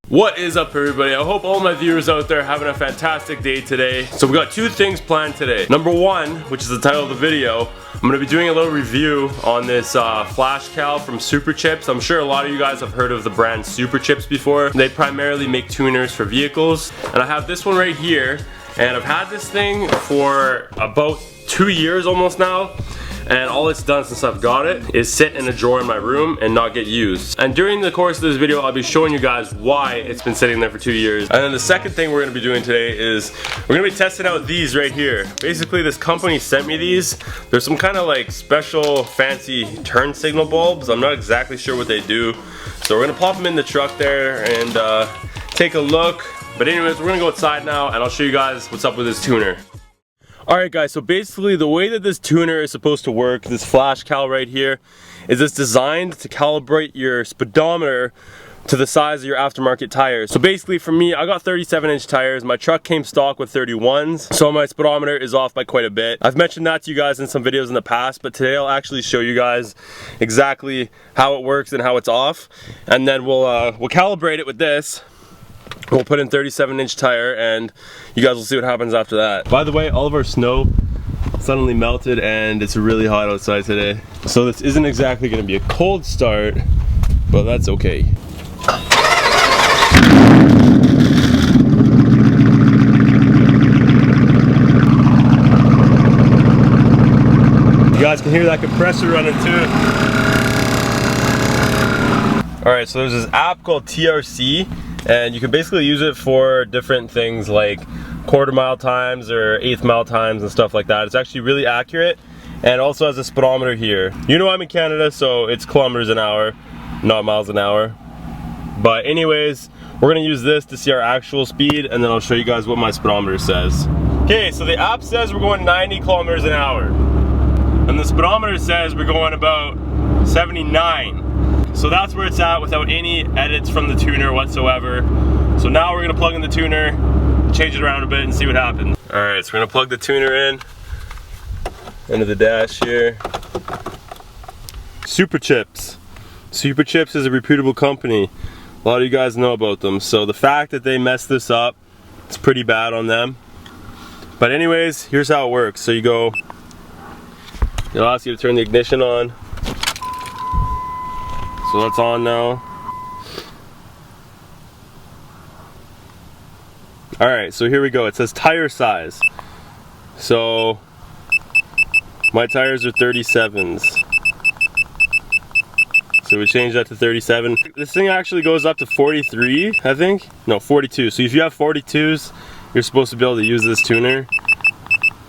What is up, everybody? I hope all my viewers out there are having a fantastic day today. So we got two things planned today. Number one, which is the title of the video, I'm going to be doing a little review on this flash cal from Superchips. I'm sure a lot of you guys have heard of the brand Superchips before. They primarily make tuners for vehicles. And I have this one right here. And I've had this thing for about 2 years almost now. And all it's done since I've got it is sit in a drawer in my room and not get used. And during the course of this video, I'll be showing you guys why it's been sitting there for 2 years. And then the second thing we're gonna be doing today is we're gonna be testing out these right here. Basically, this company sent me these. There's some kind of like special fancy turn signal bulbs. I'm not exactly sure what they do. So we're gonna pop them in the truck there and take a look. But anyways, we're gonna go outside now and I'll show you guys what's up with this tuner. Alright guys, so basically the way that this tuner is supposed to work, this flash cal right here, is it's designed to calibrate your speedometer to the size of your aftermarket tires. So basically for me, I got 37-inch tires. My truck came stock with 31s, so my speedometer is off by quite a bit. I've mentioned that to you guys in some videos in the past, but today I'll actually show you guys exactly how it works and how it's off. And then we'll calibrate it with this. We'll put in 37-inch tire and you guys will see what happens after that. By the way, all of our snow suddenly melted and it's really hot outside today. So this isn't exactly going to be a cold start, but that's okay. You guys can hear that compressor running too. Alright, so there's this app called TRC. And you can basically use it for different things like quarter-mile times or eighth-mile times and stuff like that. It's actually really accurate and also has a speedometer here. You know I'm in Canada, so it's kilometers an hour, not miles an hour. But anyways, we're gonna use this to see our actual speed and then I'll show you guys what my speedometer says. Okay, so the app says we're going 90 kilometers an hour. And the speedometer says we're going about 79. So that's where it's at without any edits from the tuner whatsoever. So now we're gonna plug in the tuner, change it around a bit and see what happens. All right, so we're gonna plug the tuner in, into the dash here. Superchips. Superchips is a reputable company. A lot of you guys know about them. So the fact that they messed this up, it's pretty bad on them. But anyways, here's how it works. So it'll ask you to turn the ignition on. So that's on now. Alright, so here we go. It says tire size. So my tires are 37s. So we change that to 37. This thing actually goes up to 43, I think. No, 42. So if you have 42s, you're supposed to be able to use this tuner.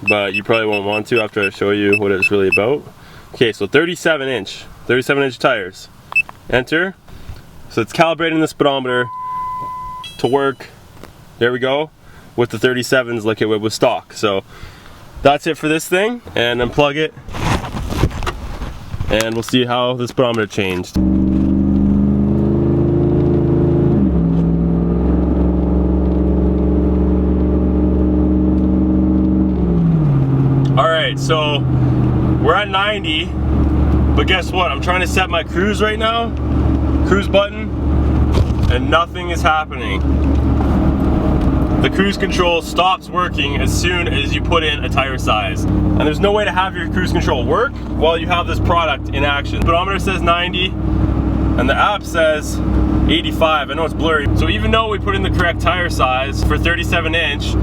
But you probably won't want to after I show you what it's really about. Okay, so 37-inch tires. Enter. So it's calibrating the speedometer to work, there we go, with the 37s like it would with stock. So that's it for this thing, and unplug it and we'll see how the speedometer changed. Alright, so we're at 90. But guess what? I'm trying to set my cruise right now, cruise button, and nothing is happening. The cruise control stops working as soon as you put in a tire size. And there's no way to have your cruise control work while you have this product in action. The speedometer says 90, and the app says 85. I know it's blurry. So even though we put in the correct tire size for 37-inch,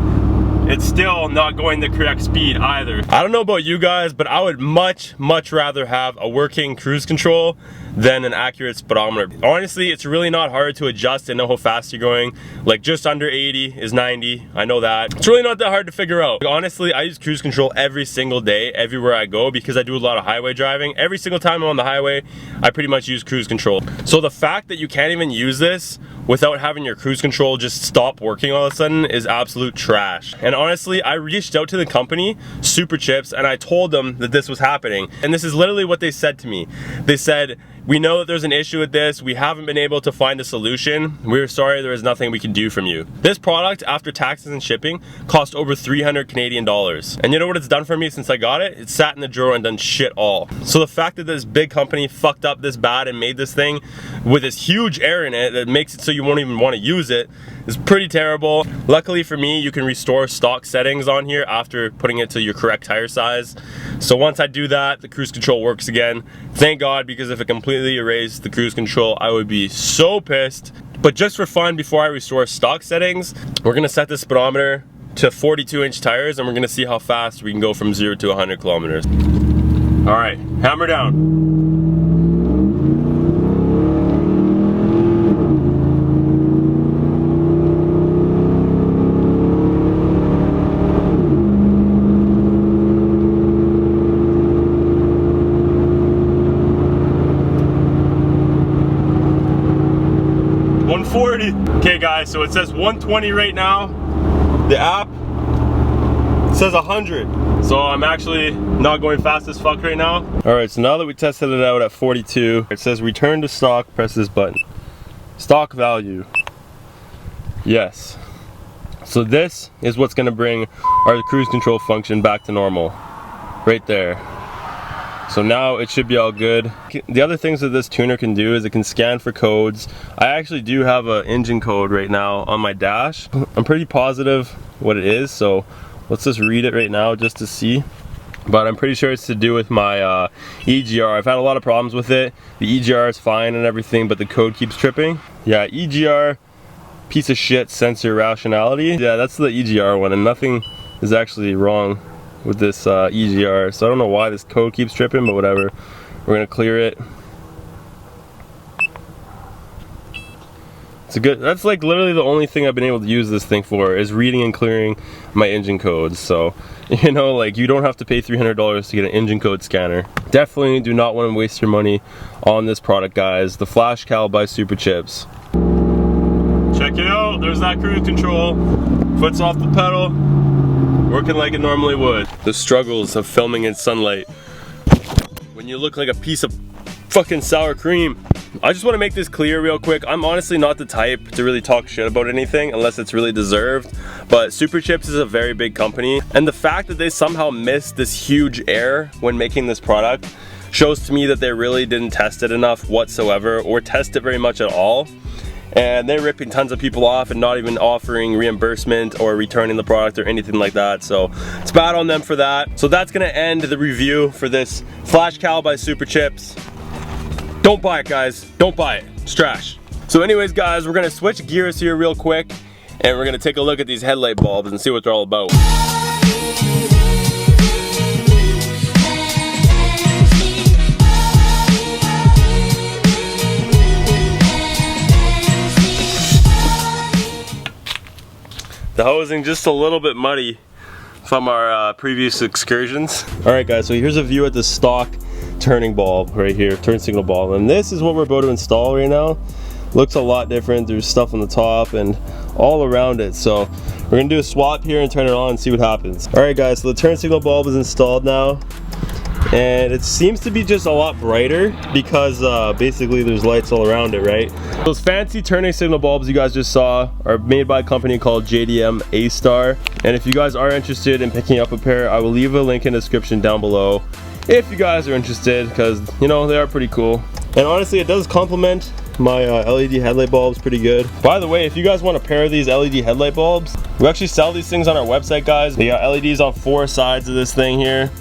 it's still not going the correct speed either. I don't know about you guys, but I would much rather have a working cruise control than an accurate speedometer. Honestly, it's really not hard to adjust and know how fast you're going. Like just under 80 is 90, I know that. It's really not that hard to figure out. Honestly, I use cruise control every single day, everywhere I go, because I do a lot of highway driving. Every single time I'm on the highway, I pretty much use cruise control. So the fact that you can't even use this without having your cruise control just stop working all of a sudden is absolute trash. And honestly, I reached out to the company, Superchips, and I told them that this was happening. And this is literally what they said to me. They said, We know that there's an issue with this. We haven't been able to find a solution. We're sorry, there is nothing we can do from you. This product, after taxes and shipping, cost over 300 Canadian dollars. And you know what it's done for me since I got it? It sat in the drawer and done shit all. So the fact that this big company fucked up this bad and made this thing with this huge error in it that makes it so you won't even want to use it. It's pretty terrible. Luckily for me, you can restore stock settings on here after putting it to your correct tire size. So once I do that, the cruise control works again. Thank God, because if it completely erased the cruise control, I would be so pissed. But just for fun, before I restore stock settings, we're gonna set the speedometer to 42-inch tires, and we're gonna see how fast we can go from 0 to 100 kilometers. All right, hammer down. Okay guys, so it says 120 right now. The app says 100. So I'm actually not going fast as fuck right now. Alright, so now that we tested it out at 42, it says return to stock, press this button. Stock value. Yes. So this is what's gonna bring our cruise control function back to normal. Right there. So now it should be all good. The other things that this tuner can do is it can scan for codes. I actually do have an engine code right now on my dash. I'm pretty positive what it is, so let's just read it right now just to see. But I'm pretty sure it's to do with my EGR. I've had a lot of problems with it. The EGR is fine and everything, but the code keeps tripping. Yeah, EGR, piece of shit sensor rationality. Yeah, that's the EGR one, and nothing is actually wrong with this EGR, so I don't know why this code keeps tripping, but whatever. We're gonna clear it. It's a good, that's like literally the only thing I've been able to use this thing for, is reading and clearing my engine codes. So, you know, like, you don't have to pay $300 to get an engine code scanner. Definitely do not want to waste your money on this product, guys. The Flash Cal by Superchips. Check it out, there's that cruise control. Foot's off the pedal. Working like it normally would. The struggles of filming in sunlight when you look like a piece of fucking sour cream. I just want to make this clear real quick. I'm honestly not the type to really talk shit about anything unless it's really deserved, but Superchips is a very big company, and the fact that they somehow missed this huge error when making this product shows to me that they really didn't test it enough whatsoever, or test it very much at all. And they're ripping tons of people off and not even offering reimbursement or returning the product or anything like that. So it's bad on them for that. So that's gonna end the review for this Flash Cal by Superchips. Don't buy it, guys. Don't buy it. It's trash. So anyways, guys, we're gonna switch gears here real quick, and we're gonna take a look at these headlight bulbs and see what they're all about. The hosing just a little bit muddy from our previous excursions. Alright guys, so here's a view at the stock turning bulb right here, turn signal bulb. And this is what we're about to install right now. Looks a lot different. There's stuff on the top and all around it. So we're gonna do a swap here and turn it on and see what happens. Alright guys, so the turn signal bulb is installed now. And it seems to be just a lot brighter because basically there's lights all around it, right? Those fancy turning signal bulbs you guys just saw are made by a company called JDM A-Star. And if you guys are interested in picking up a pair, I will leave a link in the description down below if you guys are interested, because, you know, they are pretty cool. And honestly, it does complement my LED headlight bulbs pretty good. By the way, if you guys want a pair of these LED headlight bulbs, we actually sell these things on our website, guys. They got LEDs on 4 sides of this thing here.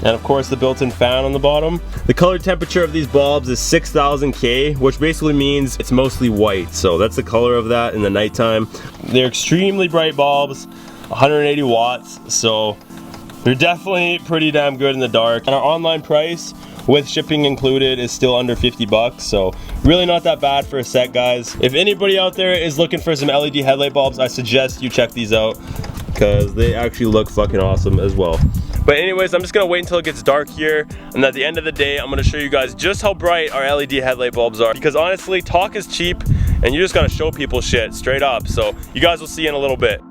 And of course the built-in fan on the bottom. The color temperature of these bulbs is 6000 K, which basically means it's mostly white. So that's the color of that in the nighttime. They're extremely bright bulbs, 180 watts. So they're definitely pretty damn good in the dark. And our online price with shipping included is still under 50 bucks. So really not that bad for a set, guys. If anybody out there is looking for some LED headlight bulbs, I suggest you check these out, because they actually look fucking awesome as well. But anyways, I'm just gonna wait until it gets dark here, and at the end of the day, I'm gonna show you guys just how bright our LED headlight bulbs are, because honestly, talk is cheap, and you just gotta show people shit straight up. So you guys will see in a little bit.